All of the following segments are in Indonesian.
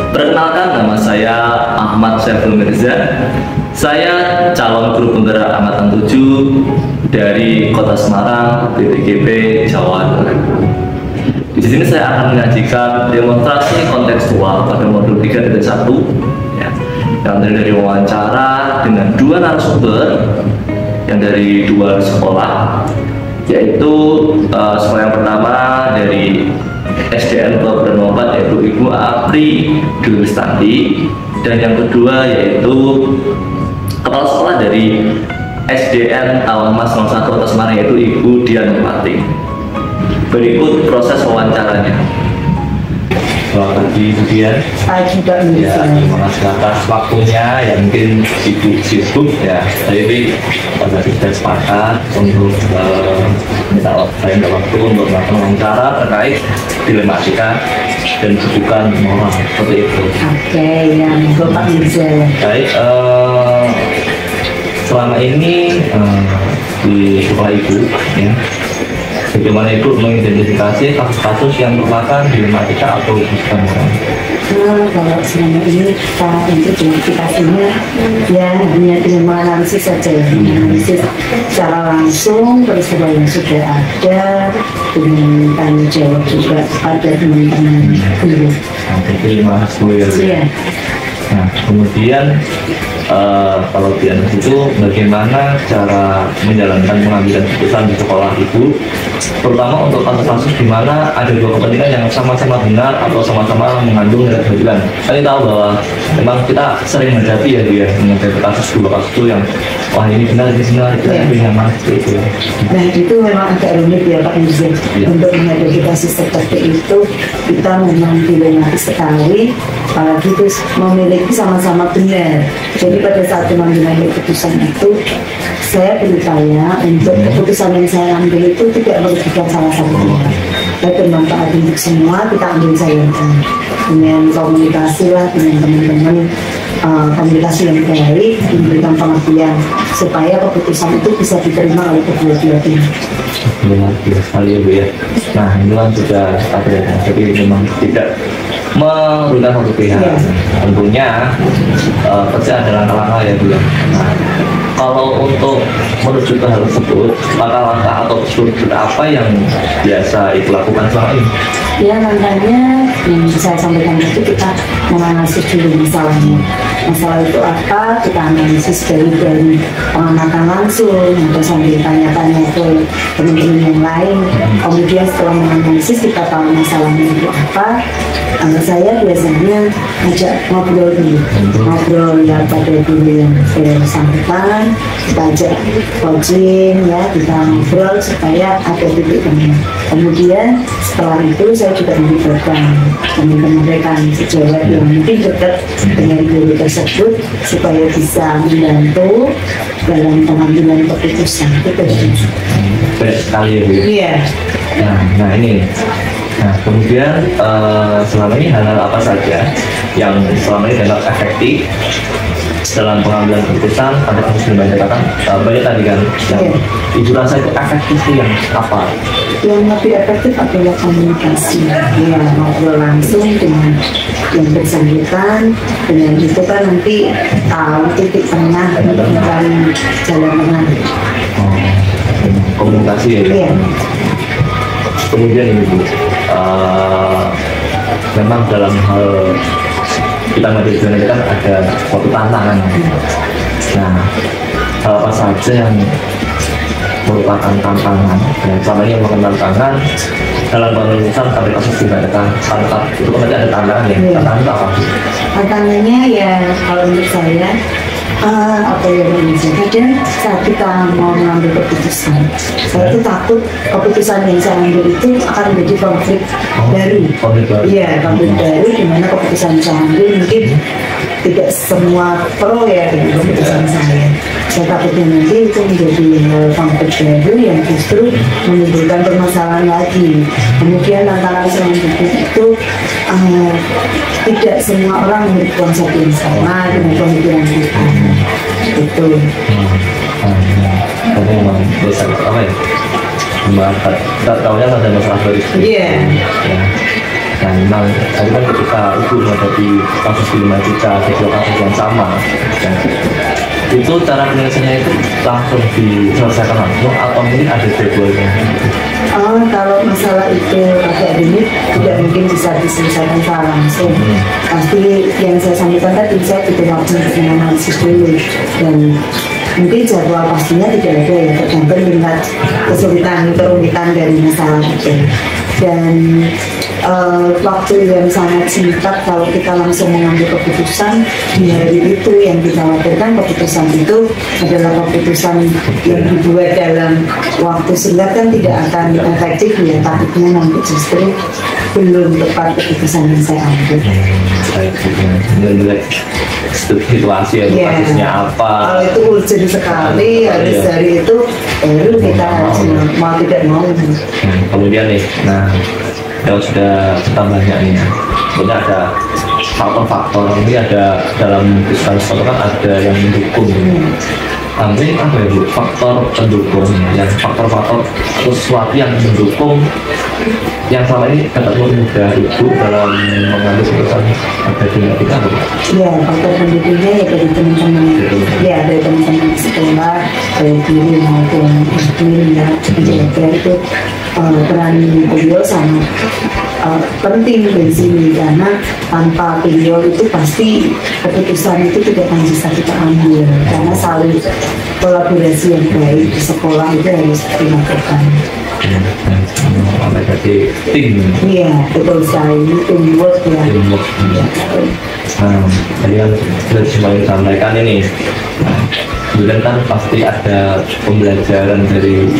Perkenalkan, nama saya Ahmad Syaiful Mirza. Saya calon guru penggerak angkatan 7 dari Kota Semarang, BPGP, Jawa Tengah. Di sini saya akan menyajikan demonstrasi kontekstual pada modul 3.1 ya, yang terdiri dari wawancara dengan 2 narasumber yang dari 2 sekolah, yaitu sekolah yang pertama dari SDN Kabupaten 4 yaitu Ibu Apri Dwi Listanti, dan yang kedua yaitu kepala sekolah dari SDN Almas 01 Kota Semarang yaitu Ibu Dian Pati. Berikut proses wawancaranya. Selamat pagi Bu Dian. Pagi Pak Ya, terima kasih atas waktunya yang mungkin sibuk ya. Jadi pada kita sepakat untuk minta waktu untuk melakukan wawancara terkait dilematika dan rujukan moral seperti itu. Oke, ya, Bapak Mirza. Baik, selama ini di sekolah Ibu ya, bagaimana Ibu mengidentifikasi kasus-kasus yang merupakan dilematika atau rujukan moral? Kalau selama ini kita untuk identifikasinya ya hanya dengan menganalisis saja, menganalisis secara langsung peristiwa yang sudah ada dengan tanggung jawab juga pada teman-teman guru. Terima kasih. Iya. Nah, kemudian kalau di anak itu bagaimana cara menjalankan pengambilan keputusan di sekolah Ibu, terutama untuk kasus-kasus di mana ada 2 kepentingan yang sama-sama benar atau sama-sama mengandung nilai keadilan. Kalian tahu bahwa memang kita sering menghadapi ya dia menghadapi kasus 2 kasus itu yang wah ini benar, ini benar, kita pilih yang mana itu. Nah itu memang agak rumit ya Pak Mirza. Untuk menghadapi kasus seperti itu kita memang dilematis sekali, apalagi itu memiliki sama-sama benar. Jadi pada saat mengambil keputusan itu saya berupaya untuk keputusan yang saya ambil itu tidak merugikan salah satu pihak, dan bermanfaat untuk semua. Kita ambil jalankan dengan komunikasi lah dengan teman-teman, komunikasi yang baik, memberikan pengertian supaya keputusan itu bisa diterima oleh kedua belah pihak. Benar sekali ya Bu ya. Nah ini kan sudah ada ya, jadi memang tidak merugikan satu pihak. Tentunya pasti ada langkah-langkah ya Bu ya. Nah, kalau untuk menuju ke hal tersebut, langkah-langkah atau prosedur apa yang biasa Ibu lakukan selama ini? Ya langkahnya yang saya sampaikan itu kita menganalisis dulu masalahnya. Masalah itu apa? Kita analisis dari pengamatan langsung atau sambil tanya-tanya ke teman-teman yang lain. Kemudian setelah menganalisis kita tahu masalahnya itu apa. Saya biasanya ajak ngobrol dulu, ngobrol ya pada dulu yang bersangkutan, kita ajak coaching ya, kita ngobrol supaya ada titik temu. Kemudian setelah itu saya juga melibatkan teman-teman rekan sejawat yang mungkin dekat dengan guru tersebut supaya bisa membantu dalam pengambilan keputusan. Itu baik sekali ya Bu. Iya. Nah ini. Nah kemudian selama ini hal-hal apa saja yang selama ini dianggap efektif dalam pengambilan keputusan pada kasus dilematika? Banyak tadi kan yang Ibu rasa itu efektif itu yang apa? Yang lebih efektif adalah komunikasi, ya ngobrol langsung dengan yang bersangkutan. Dengan itu kan nanti tahu titik tengah untuk mencari jalan tengah. Komunikasi ya. Iya. Kemudian ini Bu, memang dalam hal kita menjadi kan ada suatu tantangan. Nah, hal apa saja yang merupakan tantangan dan selama ini merupakan tantangan dalam penulisan sampai kasus dilematika itu kan ada tantangan ya. Tantangan itu apa? Tantangannya ya kalau menurut saya apa ya kadang saat kita mau mengambil keputusan, saya itu takut keputusan yang saya ambil itu akan menjadi konflik baru. Iya, konflik baru di mana keputusan yang saya ambil mungkin tidak semua pro ya dengan keputusan saya. Saya takutnya nanti itu menjadi konflik baru yang justru menimbulkan permasalahan lagi. Kemudian tantangan selanjutnya itu tidak semua orang memiliki konsep yang sama dengan pemikiran kita. Itu. Karena memang biasa apa ya? Kita tahunya ada masalah baru. Iya. Nah, memang tadi kan ketika ibu menghadapi kasus dilematika sebuah kasus yang sama, ya, itu cara penyelesaiannya itu langsung diselesaikan langsung atau mungkin ada jadwalnya? Kalau masalah itu akademik tidak mungkin bisa diselesaikan secara langsung. Pasti yang saya sampaikan tadi, saya butuh waktu untuk menganalisis dulu, dan mungkin jadwal pastinya tidak ada ya, tergantung tingkat kesulitan kerumitan dari masalah itu. Dan waktu yang sangat singkat kalau kita langsung mengambil keputusan di hari itu, yang kita khawatirkan keputusan itu adalah keputusan yang dibuat dalam waktu singkat kan tidak akan efektif ya, takutnya nanti justru belum tepat keputusan yang saya ambil. Baik, situasi ya, kasusnya apa? Kalau itu urgent sekali, harus dari itu baru kita mau tidak mau. Kemudian nih, nah kalau sudah kita banyak nih, sebenarnya ada faktor-faktor ini, ada dalam diskusi kan ada yang mendukung. Nanti apa ya Bu, faktor pendukung, yang faktor-faktor sesuatu yang mendukung yang selama ini dapat memudah Ibu dalam mengambil keputusan akademika apa? Ya, faktor pendukungnya ya dari teman-teman, ya dari teman-teman sekolah, dari guru maupun admin ya, penjaga itu peran beliau sangat penting di sini, karena tanpa beliau itu pasti keputusan itu tidak akan bisa kita ambil, karena saling kolaborasi yang baik di sekolah itu harus dilakukan. Jadi tim. Iya, betul sekali, teamwork ya. Teamwork. Tadi kan sudah semuanya disampaikan ini. Kemudian kan pasti ada pembelajaran dari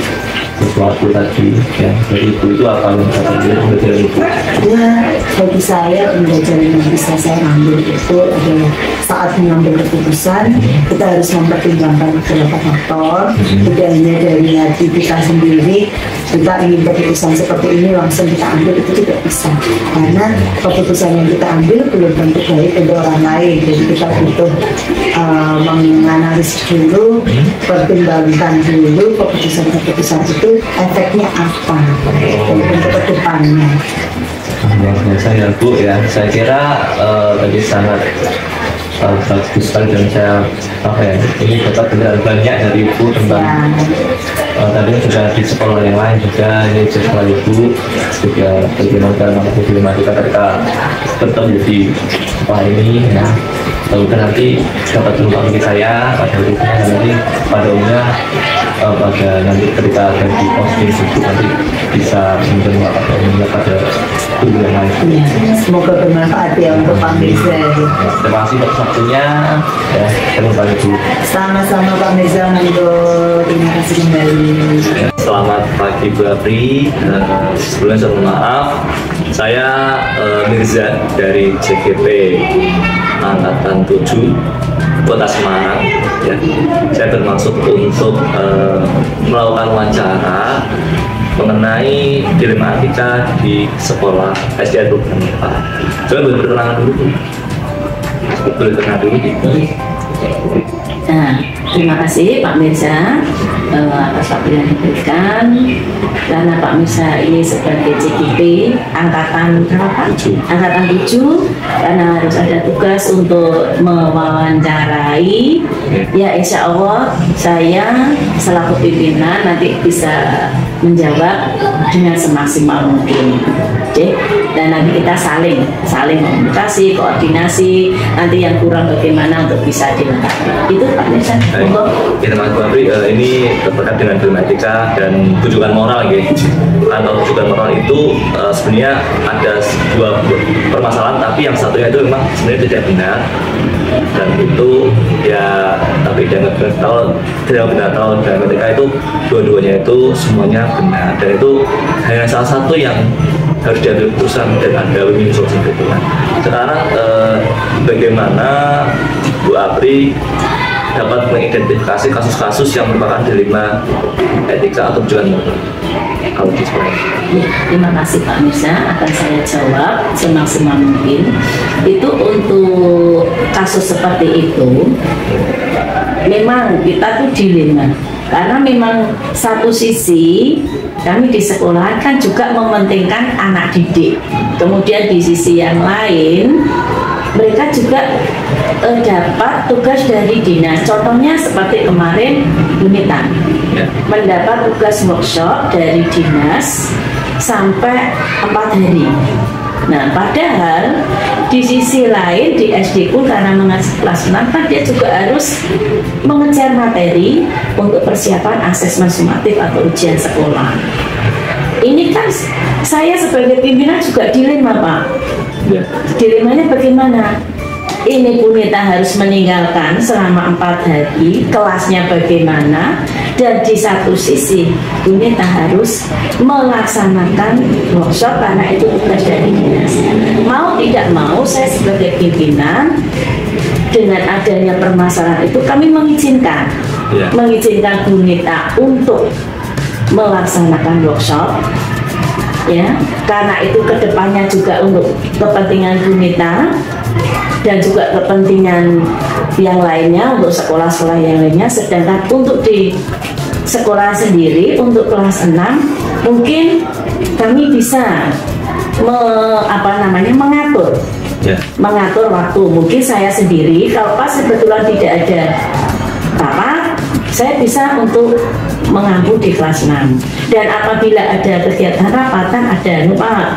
sesuatu tadi ya, dari itu apa yang saya belajar itu? Ya, bagi saya pembelajaran yang bisa saya ambil itu adalah saat mengambil keputusan kita harus mempertimbangkan beberapa faktor, tidak hanya dari hati kita sendiri. Kita ingin keputusan seperti ini langsung kita ambil, itu tidak bisa, karena keputusan yang kita ambil belum tentu baik untuk orang lain. Jadi kita butuh menganalisis dulu, pertimbangkan dulu keputusan-keputusan itu efeknya apa untuk kedepannya. Luar biasa ya Bu ya, saya kira tadi sangat bagus sekali, dan saya ini dapat benar banyak dari Ibu tentang tadi sudah di sekolah yang lain juga, ini di sekolah Ibu juga bagaimana dalam problematika ketika bertemu di sekolah ini ya. Kemudian nanti dapat menumpang ke saya pada berikutnya, nanti pada umumnya pada nanti ketika ada di posting itu nanti bisa menerima pada umumnya pada guru yang lain. Semoga bermanfaat ya untuk Pak Mirza. Terima kasih atas waktunya ya, terima kasih Bu. Sama-sama Pak Mirza, terima kasih kembali. Selamat pagi Bu Apri. Sebelumnya saya mohon maaf, saya Mirza dari CGP Angkatan 7 Kota Semarang ya. Saya bermaksud untuk melakukan wawancara mengenai dilematika di sekolah SDN Program 4. Coba boleh perkenalan dulu. Boleh perkenalan dulu. Nah, terima kasih Pak Mirza atas waktu yang diberikan. Karena Pak Mirza ini sebagai CGP Angkatan berapa? Angkatan 7, karena harus ada tugas untuk mewawancarai. Ya, insya Allah saya selaku pimpinan nanti bisa menjawab dengan semaksimal mungkin. Oke, dan nanti kita saling komunikasi, koordinasi. Nanti yang kurang bagaimana untuk bisa dilengkapi. Itu Pak Mirza. Terima kasih Bu Apri. Ini terkait dengan dilematika dan rujukan moral gitu. Kalau rujukan moral itu sebenarnya ada dua permasalahan, tapi yang satunya itu memang sebenarnya tidak benar, dan itu ya tapi jangan tahu tidak benar tahu, dan ketika itu dua-duanya itu semuanya benar, dan itu hanya salah satu yang harus diambil keputusan dan ada winning solution gitu kan. Sekarang bagaimana Bu Apri dapat mengidentifikasi kasus-kasus yang merupakan dilema etika atau rujukan moral kalau di sekolah? Ya, terima kasih Pak Mirza, akan saya jawab semaksimal mungkin. Itu untuk kasus seperti itu memang kita tuh dilema Karena memang satu sisi kami di sekolah kan juga mementingkan anak didik. Kemudian di sisi yang lain mereka juga dapat tugas dari dinas. Contohnya seperti kemarin Yunita mendapat tugas workshop dari dinas sampai 4 hari. Nah, padahal di sisi lain di SD pun karena mengajar kelas 6 kan dia juga harus mengejar materi untuk persiapan asesmen sumatif atau ujian sekolah. Ini kan saya sebagai pimpinan juga dilema, Pak. Dilemanya bagaimana? Ini Bu Nita harus meninggalkan selama 4 hari, kelasnya bagaimana, dan di satu sisi Bu Nita harus melaksanakan workshop karena itu tugas dari dinas. Mau tidak mau saya sebagai pimpinan dengan adanya permasalahan itu kami mengizinkan Bu Nita untuk melaksanakan workshop, ya, karena itu kedepannya juga untuk kepentingan Bu Nita dan juga kepentingan yang lainnya untuk sekolah-sekolah yang lainnya. Sedangkan untuk di sekolah sendiri untuk kelas 6 mungkin kami bisa mengatur waktu. Mungkin saya sendiri kalau pas kebetulan tidak ada rapat, saya bisa untuk mengampu di kelas 6. Dan apabila ada kegiatan rapat kan ada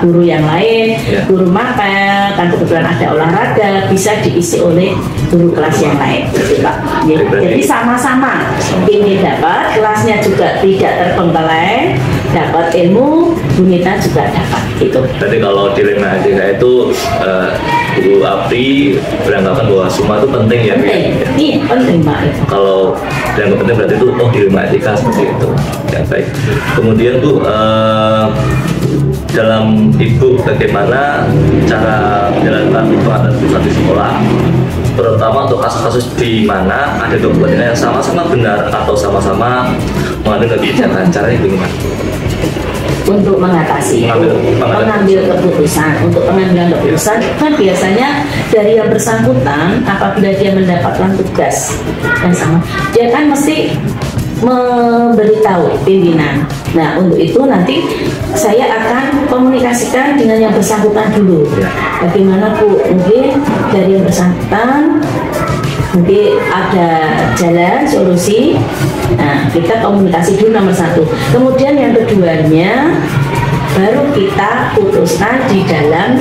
guru yang lain, guru mapel, kan kebetulan ada olahraga, bisa diisi oleh guru kelas yang lain, gitu, Pak. Jadi sama-sama ini dapat, kelasnya juga tidak terbengkalai, dapat ilmu, Bu Nita juga dapat, gitu. Berarti kalau dilema etika itu Bu Apri beranggapan bahwa semua itu penting ya? Penting, iya penting, Pak. Kalau yang penting berarti itu dilema etika seperti itu. Ya, baik. Kemudian Bu, dalam Ibu bagaimana cara menjalankan pengawasan pusat di sekolah, terutama untuk kasus-kasus di mana ada dokumennya yang sama-sama benar atau sama-sama mengandung kebijakan, caranya bagaimana? Untuk mengatasi mengambil keputusan. Untuk pengambilan keputusan kan biasanya dari yang bersangkutan apabila dia mendapatkan tugas yang sama, dia kan mesti memberitahu pimpinan. Nah, untuk itu nanti saya akan komunikasikan dengan yang bersangkutan dulu. Bagaimana Bu, mungkin dari yang bersangkutan mungkin ada jalan solusi. Nah, kita komunikasi dulu nomor 1. Kemudian yang keduanya baru kita putuskan di dalam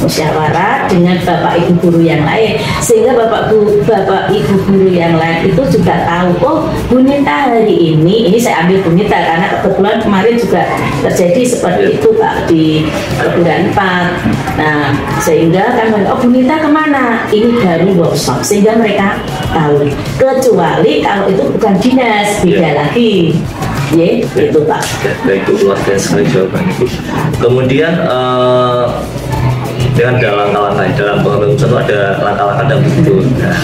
musyawarah dengan Bapak Ibu guru yang lain, sehingga Bapak Ibu guru yang lain itu juga tahu, oh Bu Nita hari ini saya ambil Bu Nita karena kebetulan kemarin juga terjadi seperti itu Pak di bulan 4. Nah, sehingga kan oh Bu Nita kemana? Ini baru workshop, sehingga mereka tahu. Kecuali kalau itu bukan dinas, beda lagi. Itu Pak. Baik Bu, luar biasa sekali jawabannya Bu. Kemudian dengan ada langkah-langkah dalam pengambilan keputusan itu ada langkah-langkah dan prosedur. Nah,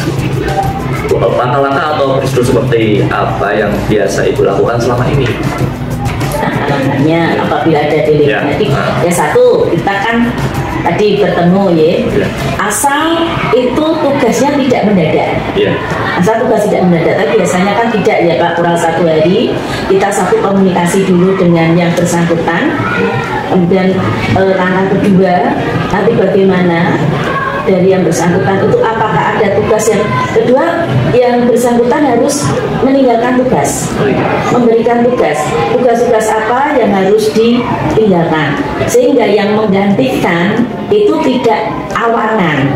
langkah-langkah atau prosedur seperti apa yang biasa Ibu lakukan selama ini? Nah, langkahnya apabila ada dilema, ya satu, kita kan tadi bertemu asal itu tugasnya tidak mendadak. Asal tugas tidak mendadak, tapi biasanya kan tidak ya Pak, kurang 1 hari kita satu komunikasi dulu dengan yang bersangkutan. Kemudian langkah kedua, nanti bagaimana dari yang bersangkutan itu, apakah ada tugas yang kedua, yang bersangkutan harus meninggalkan tugas, memberikan tugas apa yang harus ditinggalkan, sehingga yang menggantikan itu tidak awangan.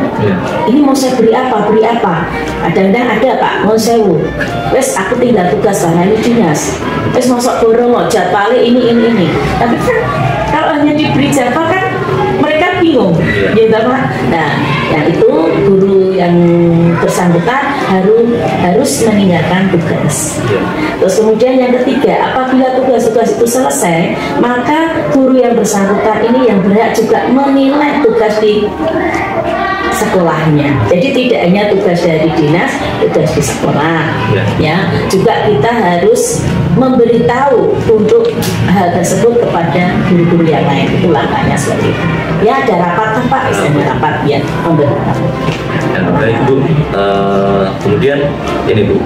Ini mau saya beri apa? Kadang-kadang ada Pak, mau sewu, wes aku tinggal tugas karena ini dinas, wes masuk borong jadwalnya ini. Tapi kan kalau hanya diberi jadwal kan mereka bingung, gitu Pak. Nah, yang itu guru yang bersangkutan harus meninggalkan tugas. Terus kemudian yang ketiga, apabila tugas-tugas itu selesai, maka guru yang bersangkutan ini yang berhak juga menilai tugas di sekolahnya. Jadi tidak hanya tugas dari dinas, tugas di sekolah. Ya, juga kita harus memberitahu untuk hal tersebut kepada guru-guru yang lain. Itu langkahnya seperti itu. Ya, ada rapat Pak, istilahnya rapat ya, memberitahu. Ya, baik Bu. Kemudian ini Bu,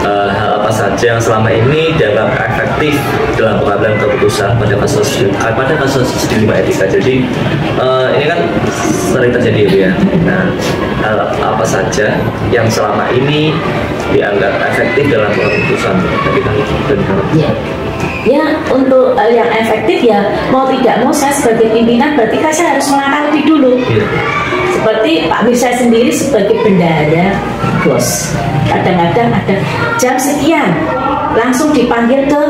hal apa apa saja yang selama ini dianggap efektif dalam pengambilan keputusan pada kasus dilema etika. Jadi ini kan sering terjadi ya. Nah, hal apa saja yang selama ini dianggap efektif dalam pengambilan keputusan? Tadi kan ya, untuk yang efektif ya mau tidak mau saya sebagai pimpinan berarti kan saya harus melangkah lebih dulu. Seperti Pak Mirza sendiri sebagai bendahara bos, kadang-kadang ada jam sekian langsung dipanggil ke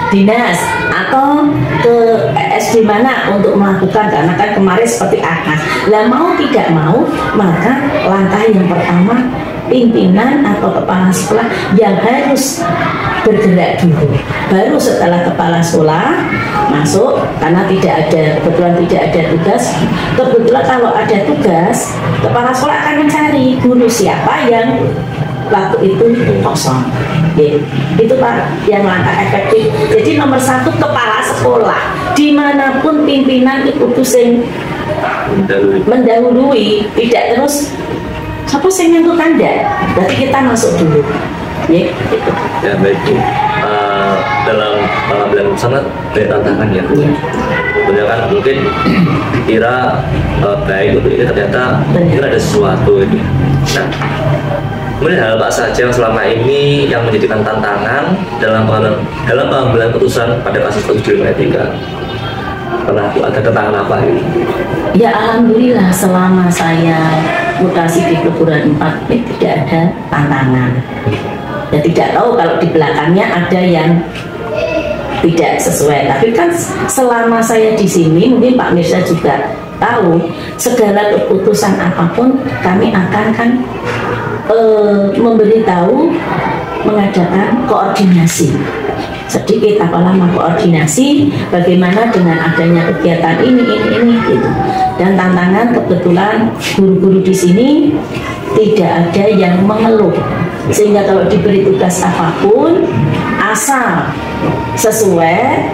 dinas atau ke SD mana untuk melakukan, karena kan kemarin seperti akad. Lah mau tidak mau maka langkah yang pertama pimpinan atau kepala sekolah yang harus bergerak dulu, baru setelah kepala sekolah masuk, karena kebetulan tidak ada tugas. Kebetulan kalau ada tugas, kepala sekolah akan mencari guru siapa yang waktu itu kosong. Itu Pak yang langkah efektif. Jadi nomor 1 kepala sekolah, dimanapun pimpinan itu pusing mendahului, tidak terus siapa sih yang tanda, berarti kita masuk dulu. Ya, gitu. Ya baik Bu. Dalam pengambilan sangat banyak tantangan ya. Benar kan, mungkin kira baik untuk ini, ternyata kira ada sesuatu ini. Nah, kemudian hal apa saja yang selama ini yang menjadikan tantangan dalam pengambilan keputusan pada kasus dilema etika? Pernah ada tantangan apa ini? Ya alhamdulillah selama saya mutasi di perguruan 4 tidak ada tantangan. Ya tidak tahu kalau di belakangnya ada yang tidak sesuai. Tapi kan selama saya di sini, mungkin Pak Mirza juga tahu, segala keputusan apapun kami akan memberitahu, mengadakan koordinasi. Sedikit apa lama koordinasi bagaimana dengan adanya kegiatan ini gitu. Dan tantangan kebetulan guru-guru di sini tidak ada yang mengeluh, sehingga kalau diberi tugas apapun asal sesuai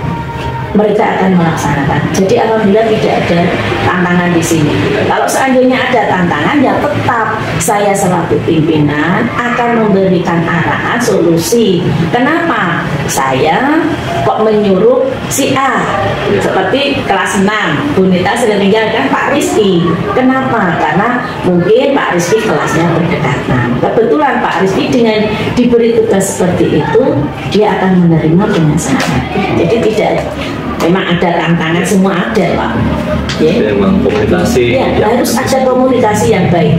mereka akan melaksanakan. Jadi alhamdulillah tidak ada tantangan di sini. Kalau seandainya ada tantangan, ya tetap saya selaku pimpinan akan memberikan arahan solusi. Kenapa saya kok menyuruh si A? Seperti kelas 6, Bu Nita sudah meninggalkan Pak Rizky. Kenapa? Karena mungkin Pak Rizky kelasnya berdekatan. Kebetulan Pak Rizky dengan diberi tugas seperti itu, dia akan menerima dengan sangat. Jadi tidak, memang ada tantangan, semua ada Pak. Ya. Memang komunikasi. Ya, harus ada komunikasi yang baik.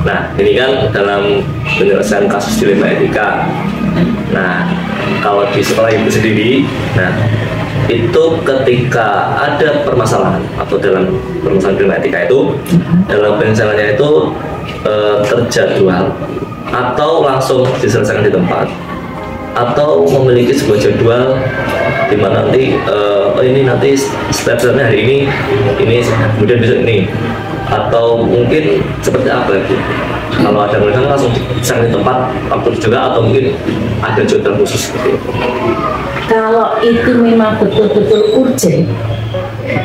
Nah, ini kan dalam penyelesaian kasus dilema etika. Nah, kalau di sekolah itu sendiri, nah itu ketika ada permasalahan atau dalam permasalahan dilema etika itu, dalam penyelesaiannya itu terjadwal atau langsung diselesaikan di tempat, atau memiliki sebuah jadwal di mana nanti ini nanti step-stepnya hari ini kemudian besok ini, atau mungkin seperti apa itu? Kalau ada mereka langsung di tempat waktu juga, atau mungkin ada jadwal khusus seperti itu? Kalau itu memang betul-betul urgent,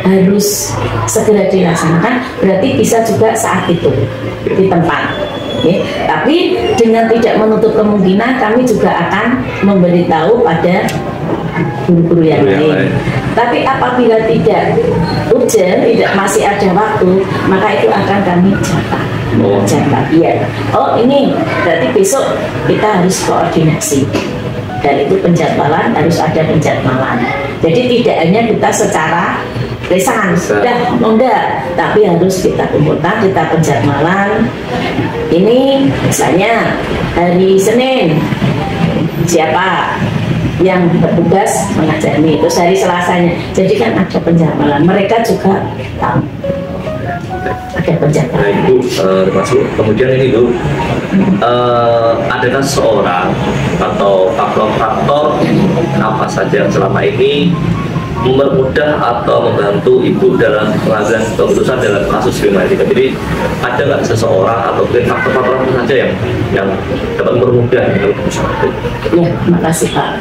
harus segera dilaksanakan, berarti bisa juga saat itu di tempat. Ya, tapi dengan tidak menutup kemungkinan kami juga akan memberitahu pada guru-guru yang lain. Tapi apabila tidak urgent, tidak masih ada waktu, maka itu akan kami catat. Ya. Oh ini berarti besok kita harus koordinasi. Dan itu penjadwalan, harus ada penjadwalan. Jadi tidak hanya kita secara lisan, enggak, tapi harus kita kumpulkan, kita penjadwalan. Ini misalnya hari Senin siapa yang bertugas mengajar ini, terus hari Selasanya. Jadi kan ada penjadwalan, mereka juga tahu ada penjadwalan. Nah Ibu, termasuk kemudian ini Bu, adakah seorang atau faktor-faktor apa saja yang selama ini mempermudah atau membantu Ibu dalam pengambilan keputusan dalam kasus dilema etika? Jadi ada nggak seseorang atau mungkin faktor-faktor apa saja yang dapat mempermudah keputusan? Ya, makasih Pak.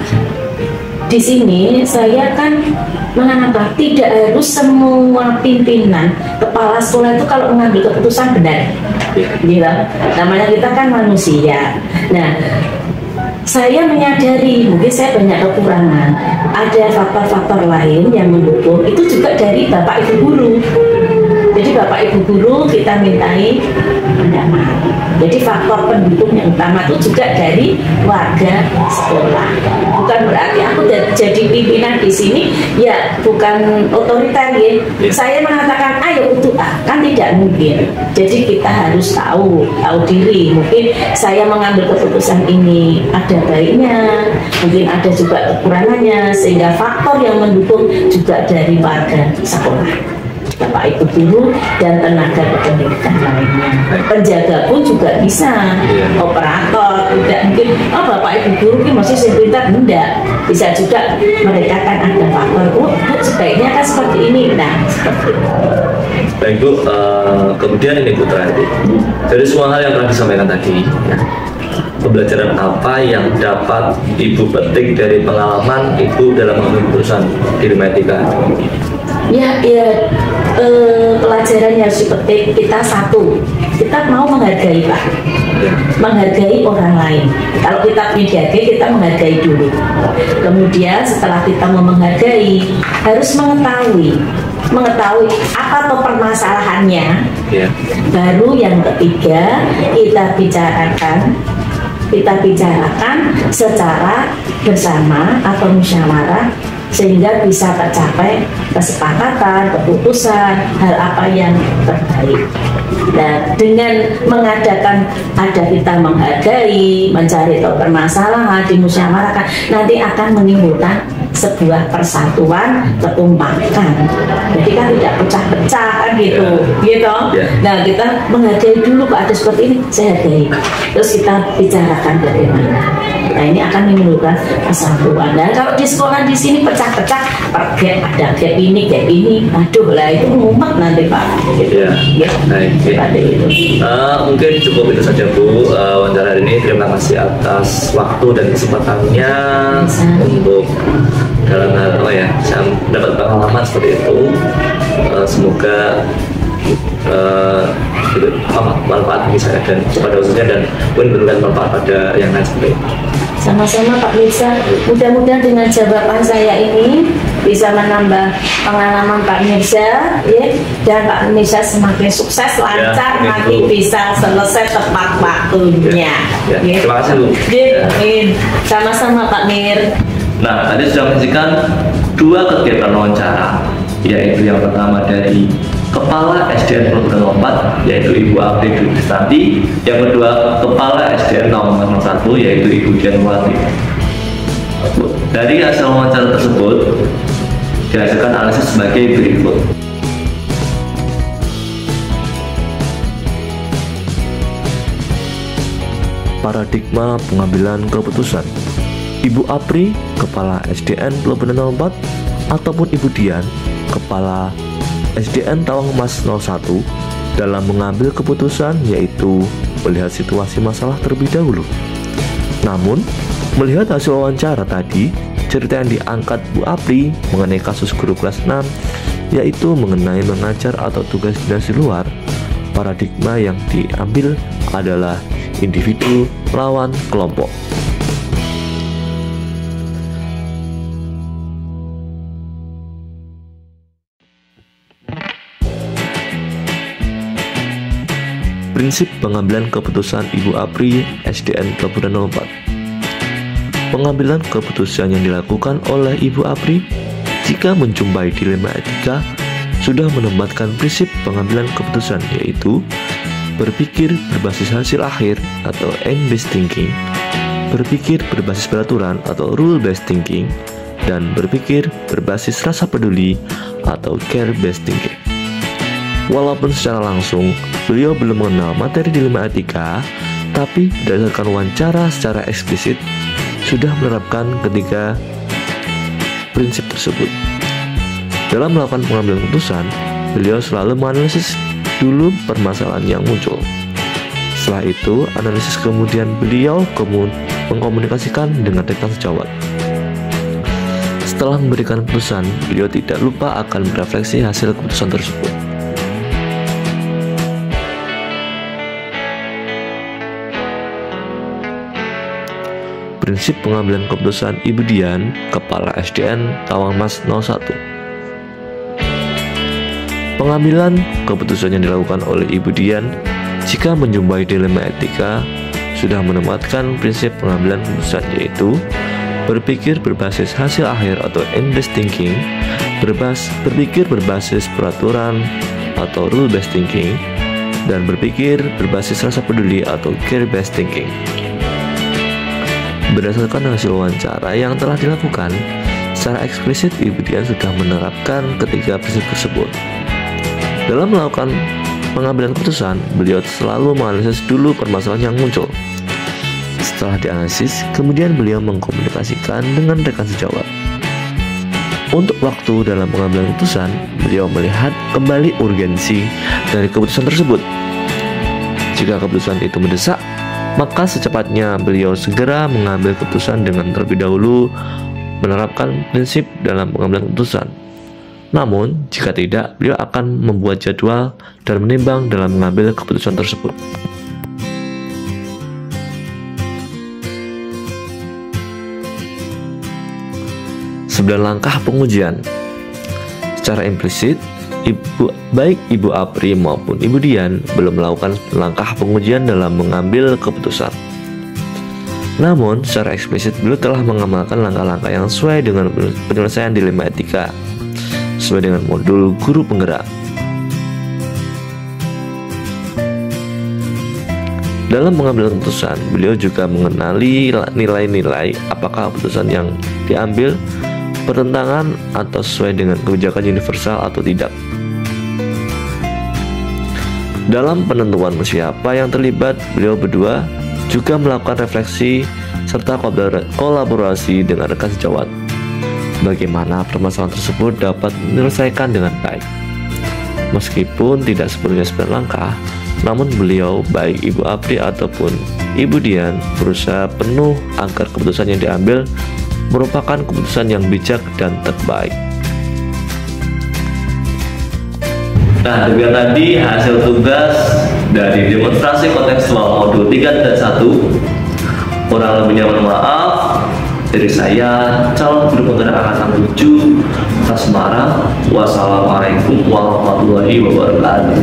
di sini saya kan menganggap tidak harus semua pimpinan kepala sekolah itu kalau mengambil keputusan benar, gitu. Namanya kita kan manusia. Nah, saya menyadari mungkin saya banyak kekurangan, ada faktor-faktor lain yang mendukung, itu juga dari Bapak Ibu guru. Jadi Bapak Ibu guru kita mintai pendapat. Jadi faktor pendukung yang utama itu juga dari warga sekolah. Bukan berarti aku jadi pimpinan di sini ya bukan otoriter ya. Saya mengatakan ayo untuk kan tidak mungkin. Jadi kita harus tahu diri. Mungkin saya mengambil keputusan ini ada baiknya, mungkin ada juga kekurangannya, sehingga faktor yang mendukung juga dari warga sekolah, Bapak Ibu guru dan tenaga kependidikan lainnya. Penjaga pun juga bisa, operator tidak mungkin Bapak Ibu guru ini masih sepintar, enggak. Bisa juga mereka kan ada faktor sebaiknya kan seperti ini. Nah, seperti itu. Baik Bu, kemudian ini Bu terakhir, dari semua hal yang telah disampaikan tadi, pembelajaran apa yang dapat Ibu petik dari pengalaman Ibu dalam mengambil keputusan di Limaetika? Pelajaran yang harus dipetik kita satu, kita mau menghargai Pak, menghargai orang lain. Kalau kita menjaga, kita menghargai dulu. Kemudian setelah kita mau menghargai, harus mengetahui apa tuh permasalahannya. Baru yang ketiga kita bicarakan secara bersama atau musyawarah, sehingga bisa tercapai kesepakatan, keputusan, hal apa yang terbaik. Dan dengan mengadakan kita menghargai, mencari tahu permasalahan, dimusyawarahkan, nanti akan menimbulkan sebuah persatuan, kekompakan. Jadi kan tidak pecah-pecah kan gitu. Nah, kita menghargai dulu Pak, ada seperti ini, saya hargai. Terus kita bicarakan bagaimana. Nah, ini akan menimbulkan persatuan. Dan kalau di sekolah di sini pecah-pecah, ada gap ini, aduh lah itu ngumpet nanti Pak. Mungkin cukup itu saja Bu wawancara hari ini. Terima kasih atas waktu dan kesempatannya untuk dalam hal saya dapat pengalaman seperti itu. Semoga manfaat bagi saya dan pada khususnya, dan pun memberikan manfaat pada yang lain seperti itu. Sama-sama Pak Mirza, mudah-mudahan dengan jawaban saya ini bisa menambah pengalaman Pak Mirza, dan Pak Mirza semakin sukses, lancar, nanti bisa selesai tepat waktunya. Terima kasih Bu. Sama-sama Pak Mir. Nah, tadi sudah menyaksikan 2 kegiatan wawancara, yaitu yang pertama dari Kepala SDN Program 4, yaitu Ibu Apri Dwi Kristanti. Yang kedua, Kepala SDN nomor 1, yaitu Ibu Dian Mulati. Dari hasil wawancara tersebut dihasilkan analisis sebagai berikut. Paradigma pengambilan keputusan. Ibu Apri, Kepala SDN Program 4, ataupun Ibu Dian, Kepala SDN Tawang Mas 01, dalam mengambil keputusan yaitu melihat situasi masalah terlebih dahulu. Namun, melihat hasil wawancara tadi, cerita yang diangkat Bu Apri mengenai kasus guru kelas 6, yaitu mengenai mengajar atau tugas dinas di luar, paradigma yang diambil adalah individu lawan kelompok. Prinsip pengambilan keputusan Ibu Apri SDN Kabupaten 04. Pengambilan keputusan yang dilakukan oleh Ibu Apri jika menjumpai dilema etika sudah menempatkan prinsip pengambilan keputusan, yaitu berpikir berbasis hasil akhir atau end-based thinking, berpikir berbasis peraturan atau rule-based thinking, dan berpikir berbasis rasa peduli atau care-based thinking. Walaupun secara langsung beliau belum mengenal materi dilema etika, tapi berdasarkan wawancara secara eksplisit sudah menerapkan ketiga prinsip tersebut. Dalam melakukan pengambilan keputusan, beliau selalu menganalisis dulu permasalahan yang muncul. Setelah itu, analisis kemudian beliau mengkomunikasikan dengan rekan sejawat. Setelah memberikan keputusan, beliau tidak lupa akan merefleksi hasil keputusan tersebut. Prinsip pengambilan keputusan Ibu Dian, Kepala SDN Tawangmas 01. Pengambilan keputusan yang dilakukan oleh Ibu Dian jika menjumpai dilema etika sudah menempatkan prinsip pengambilan keputusan, yaitu berpikir berbasis hasil akhir atau end-based thinking, berpikir berbasis peraturan atau rule-based thinking, dan berpikir berbasis rasa peduli atau care-based thinking. Berdasarkan hasil wawancara yang telah dilakukan, secara eksplisit Ibu Dian sudah menerapkan ketiga prinsip tersebut. Dalam melakukan pengambilan keputusan, beliau selalu menganalisis dulu permasalahan yang muncul. Setelah dianalisis, kemudian beliau mengkomunikasikan dengan rekan sejawat. Untuk waktu dalam pengambilan keputusan, beliau melihat kembali urgensi dari keputusan tersebut. Jika keputusan itu mendesak, maka secepatnya beliau segera mengambil keputusan dengan terlebih dahulu menerapkan prinsip dalam pengambilan keputusan. Namun, jika tidak, beliau akan membuat jadwal dan menimbang dalam mengambil keputusan tersebut. Sembilan langkah pengujian. Secara implisit, baik Ibu Apri maupun Ibu Dian belum melakukan langkah pengujian dalam mengambil keputusan. Namun, secara eksplisit beliau telah mengamalkan langkah-langkah yang sesuai dengan penyelesaian dilema etika, sesuai dengan modul guru penggerak. Dalam mengambil keputusan, beliau juga mengenali nilai-nilai apakah keputusan yang diambil bertentangan atau sesuai dengan kebijakan universal atau tidak. Dalam penentuan siapa yang terlibat, beliau berdua juga melakukan refleksi serta kolaborasi dengan rekan sejawat. Bagaimana permasalahan tersebut dapat diselesaikan dengan baik. Meskipun tidak sepenuhnya 9 langkah, namun beliau, baik Ibu Apri ataupun Ibu Dian, berusaha penuh agar keputusan yang diambil merupakan keputusan yang bijak dan terbaik. Nah, demikian tadi hasil tugas dari demonstrasi kontekstual modul 3 dan 1. Kurang lebihnya mohon maaf. Dari saya, calon guru penggerak angkatan 7 Kota Semarang. Wassalamualaikum warahmatullahi wabarakatuh.